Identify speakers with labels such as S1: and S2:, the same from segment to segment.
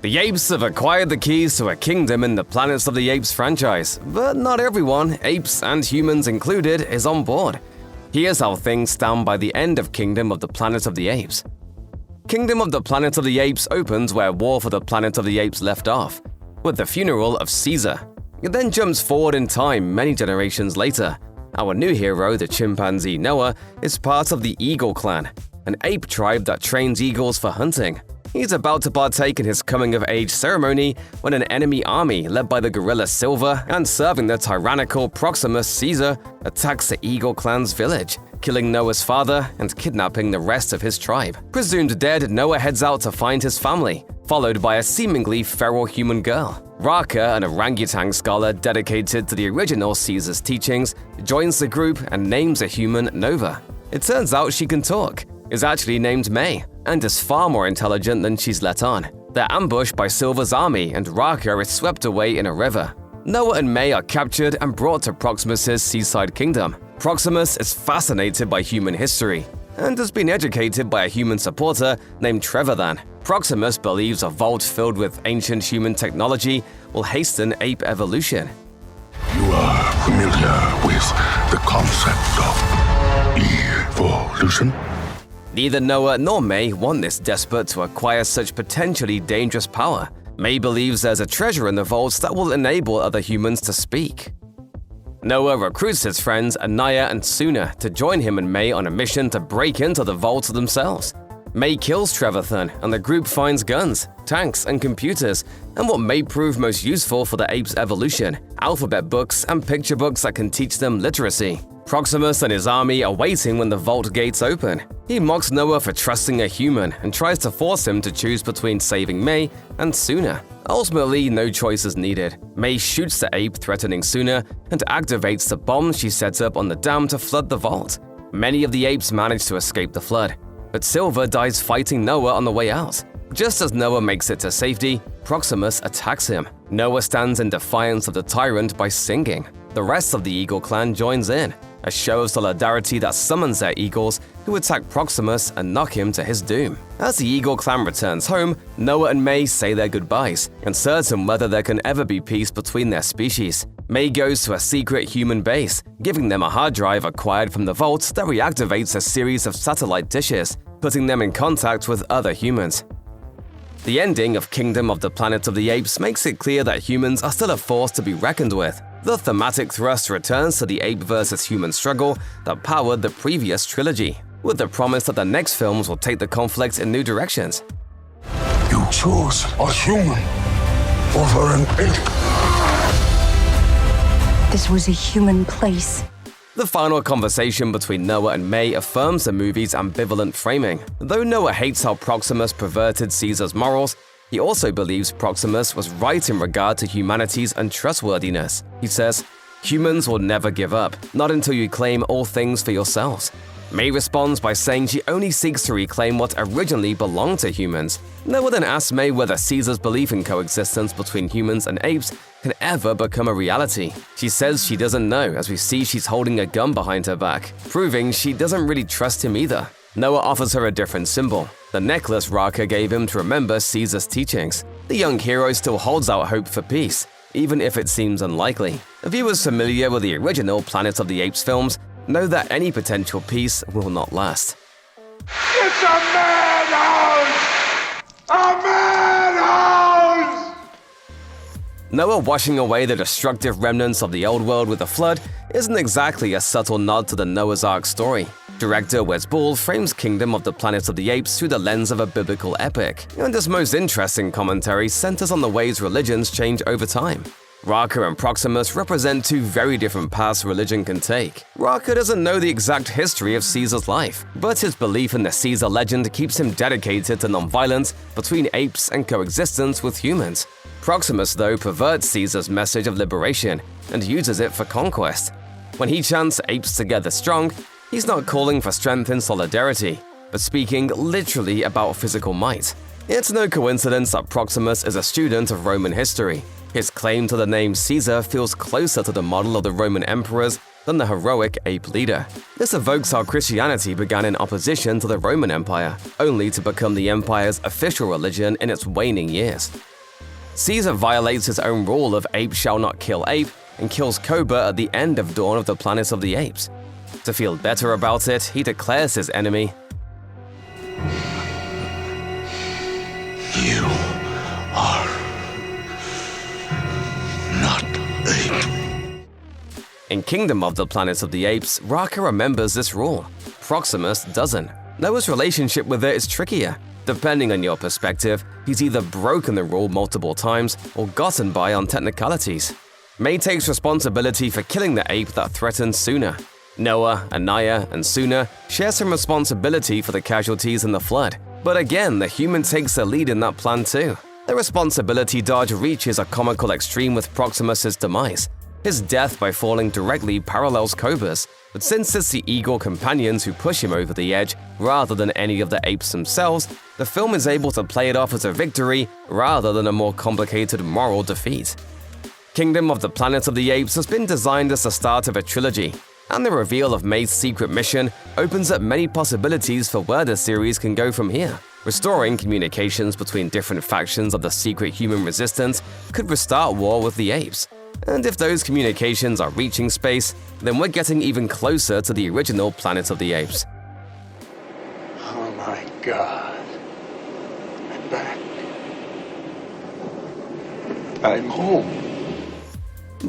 S1: The Apes have acquired the keys to a kingdom in the Planets of the Apes franchise, but not everyone, apes and humans included, is on board. Here's how things stand by the end of Kingdom of the Planet of the Apes. Kingdom of the Planet of the Apes opens where War for the Planet of the Apes left off, with the funeral of Caesar. It then jumps forward in time many generations later. Our new hero, the chimpanzee Noah, is part of the Eagle clan, an ape tribe that trains eagles for hunting. He's about to partake in his coming-of-age ceremony when an enemy army led by the gorilla Silver and serving the tyrannical Proximus Caesar attacks the Eagle clan's village, killing Noah's father and kidnapping the rest of his tribe. Presumed dead, Noah heads out to find his family, followed by a seemingly feral human girl. Raka, an orangutan scholar dedicated to the original Caesar's teachings, joins the group and names a human Nova. It turns out she can talk, is actually named May, and is far more intelligent than she's let on. They're ambushed by Silver's army and Raka is swept away in a river. Noah and May are captured and brought to Proximus's seaside kingdom. Proximus is fascinated by human history and has been educated by a human supporter named Trevathan. Proximus believes a vault filled with ancient human technology will hasten ape evolution.
S2: You are familiar with the concept of evolution?
S1: Neither Noah nor May want this despot to acquire such potentially dangerous power. May believes there's a treasure in the vaults that will enable other humans to speak. Noah recruits his friends Anaya and Suna to join him and May on a mission to break into the vaults themselves. May kills Trevathan, and the group finds guns, tanks, and computers, and what may prove most useful for the apes' evolution: alphabet books and picture books that can teach them literacy. Proximus and his army are waiting when the vault gates open. He mocks Noah for trusting a human and tries to force him to choose between saving May and Suna. Ultimately, no choice is needed. May shoots the ape threatening Suna and activates the bomb she sets up on the dam to flood the vault. Many of the apes manage to escape the flood, but Silver dies fighting Noah on the way out. Just as Noah makes it to safety, Proximus attacks him. Noah stands in defiance of the tyrant by singing. The rest of the Eagle clan joins in, a show of solidarity that summons their eagles, who attack Proximus and knock him to his doom. As the Eagle clan returns home, Noah and May say their goodbyes, uncertain whether there can ever be peace between their species. May goes to a secret human base, giving them a hard drive acquired from the vault that reactivates a series of satellite dishes, putting them in contact with other humans. The ending of Kingdom of the Planet of the Apes makes it clear that humans are still a force to be reckoned with. The thematic thrust returns to the ape versus human struggle that powered the previous trilogy, with the promise that the next films will take the conflict in new directions.
S2: You chose a human over an ape.
S3: This was a human place.
S1: The final conversation between Noah and May affirms the movie's ambivalent framing. Though Noah hates how Proximus perverted Caesar's morals, he also believes Proximus was right in regard to humanity's untrustworthiness. He says, "Humans will never give up, not until you claim all things for yourselves." May responds by saying she only seeks to reclaim what originally belonged to humans. Noah then asks May whether Caesar's belief in coexistence between humans and apes can ever become a reality. She says she doesn't know, as we see she's holding a gun behind her back, proving she doesn't really trust him either. Noah offers her a different symbol, the necklace Raka gave him to remember Caesar's teachings. The young hero still holds out hope for peace, even if it seems unlikely. Viewers familiar with the original Planet of the Apes films know that any potential peace will not last.
S2: It's a madhouse! A madhouse!
S1: Noah washing away the destructive remnants of the old world with a flood isn't exactly a subtle nod to the Noah's Ark story. Director Wes Ball frames Kingdom of the Planet of the Apes through the lens of a biblical epic, and his most interesting commentary centers on the ways religions change over time. Raka and Proximus represent two very different paths religion can take. Raka doesn't know the exact history of Caesar's life, but his belief in the Caesar legend keeps him dedicated to nonviolence between apes and coexistence with humans. Proximus, though, perverts Caesar's message of liberation and uses it for conquest. When he chants "apes together strong," he's not calling for strength and solidarity, but speaking literally about physical might. It's no coincidence that Proximus is a student of Roman history. His claim to the name Caesar feels closer to the model of the Roman emperors than the heroic ape leader. This evokes how Christianity began in opposition to the Roman Empire, only to become the empire's official religion in its waning years. Caesar violates his own rule of ape shall not kill ape and kills Cobra at the end of Dawn of the Planet of the Apes. To feel better about it, he declares his enemy,
S2: You are not ape.
S1: In Kingdom of the Planet of the Apes, Raka remembers this rule. Proximus doesn't. Noah's relationship with it is trickier. Depending on your perspective, he's either broken the rule multiple times or gotten by on technicalities. May takes responsibility for killing the ape that threatened Suna. Noah, Anaya, and Suna share some responsibility for the casualties in the flood. But again, the human takes the lead in that plan too. The responsibility dodge reaches a comical extreme with Proximus' demise. His death by falling directly parallels Cobra's, but since it's the eagle companions who push him over the edge rather than any of the apes themselves, the film is able to play it off as a victory rather than a more complicated moral defeat. Kingdom of the Planet of the Apes has been designed as the start of a trilogy, and the reveal of May's secret mission opens up many possibilities for where the series can go from here. Restoring communications between different factions of the secret human resistance could restart war with the apes. And if those communications are reaching space, then we're getting even closer to the original Planet of the Apes.
S2: Oh my God. I'm back. I'm home.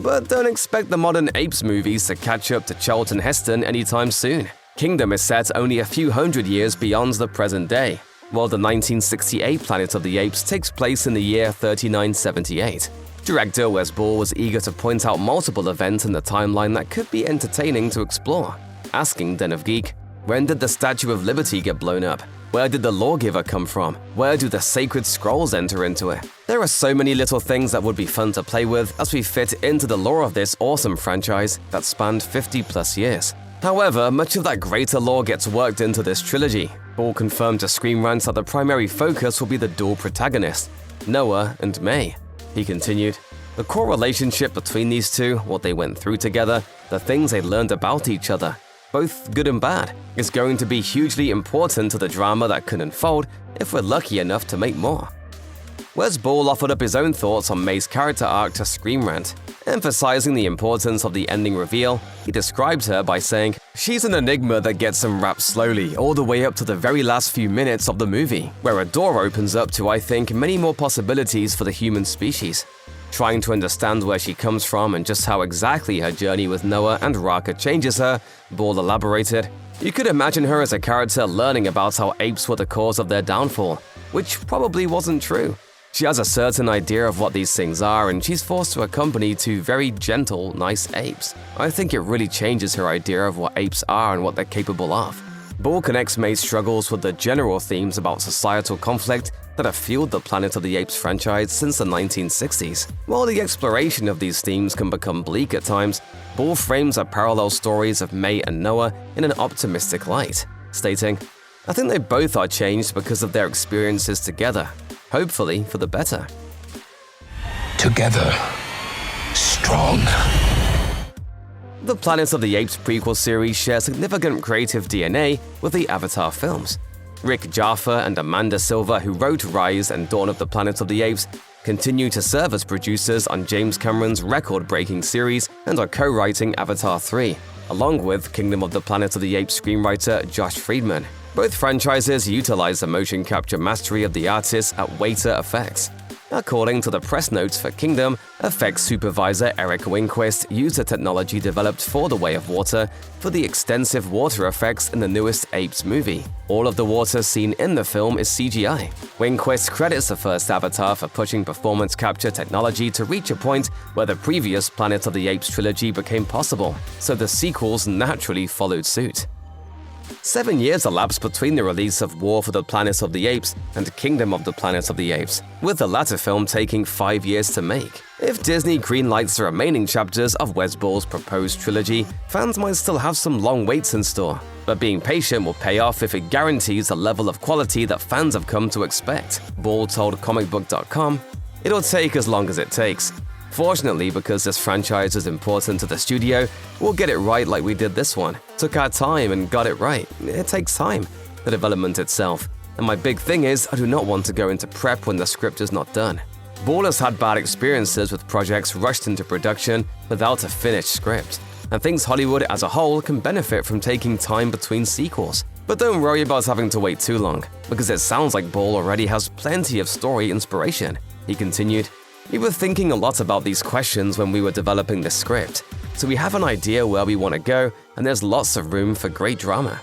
S1: But don't expect the modern Apes movies to catch up to Charlton Heston anytime soon. Kingdom is set only a few hundred years beyond the present day, while the 1968 Planet of the Apes takes place in the year 3978. Director Wes Ball was eager to point out multiple events in the timeline that could be entertaining to explore, asking Den of Geek, when did the Statue of Liberty get blown up? Where did the Lawgiver come from? Where do the sacred scrolls enter into it? There are so many little things that would be fun to play with as we fit into the lore of this awesome franchise that spanned 50+ years. However, much of that greater lore gets worked into this trilogy. Ball confirmed to Screen Rant that the primary focus will be the dual protagonists, Noah and May. He continued, the core relationship between these two, what they went through together, the things they learned about each other, both good and bad, is going to be hugely important to the drama that can unfold if we're lucky enough to make more. Wes Ball offered up his own thoughts on May's character arc to Screen Rant. Emphasizing the importance of the ending reveal, he described her by saying, she's an enigma that gets unwrapped slowly all the way up to the very last few minutes of the movie, where a door opens up to, I think, many more possibilities for the human species. Trying to understand where she comes from and just how exactly her journey with Noah and Raka changes her, Ball elaborated, you could imagine her as a character learning about how apes were the cause of their downfall, which probably wasn't true. She has a certain idea of what these things are, and she's forced to accompany two very gentle, nice apes. I think it really changes her idea of what apes are and what they're capable of. Ball connects May's struggles with the general themes about societal conflict that have fueled the Planet of the Apes franchise since the 1960s. While the exploration of these themes can become bleak at times, Ball frames the parallel stories of May and Noah in an optimistic light, stating, I think they both are changed because of their experiences together, hopefully for the better.
S2: Together, strong.
S1: The Planet of the Apes prequel series share significant creative DNA with the Avatar films. Rick Jaffa and Amanda Silver, who wrote Rise and Dawn of the Planet of the Apes, continue to serve as producers on James Cameron's record-breaking series and are co-writing Avatar 3, along with Kingdom of the Planet of the Apes screenwriter Josh Friedman. Both franchises utilize the motion capture mastery of the artists at Weta Effects. According to the press notes for Kingdom, effects supervisor Eric Winquist used the technology developed for The Way of Water for the extensive water effects in the newest Apes movie. All of the water seen in the film is CGI. Winquist credits the first Avatar for pushing performance capture technology to reach a point where the previous Planet of the Apes trilogy became possible, so the sequels naturally followed suit. 7 years elapsed between the release of War for the Planet of the Apes and Kingdom of the Planet of the Apes, with the latter film taking 5 years to make. If Disney greenlights the remaining chapters of Wes Ball's proposed trilogy, fans might still have some long waits in store, but being patient will pay off if it guarantees the level of quality that fans have come to expect. Ball told comicbook.com, "It'll take as long as it takes. Fortunately, because this franchise is important to the studio, we'll get it right like we did this one. Took our time and got it right. It takes time, the development itself. And my big thing is, I do not want to go into prep when the script is not done. Ball has had bad experiences with projects rushed into production without a finished script, and thinks Hollywood as a whole can benefit from taking time between sequels. But don't worry about having to wait too long, because it sounds like Ball already has plenty of story inspiration. He continued, "We were thinking a lot about these questions when we were developing the script, so we have an idea where we want to go, and there's lots of room for great drama."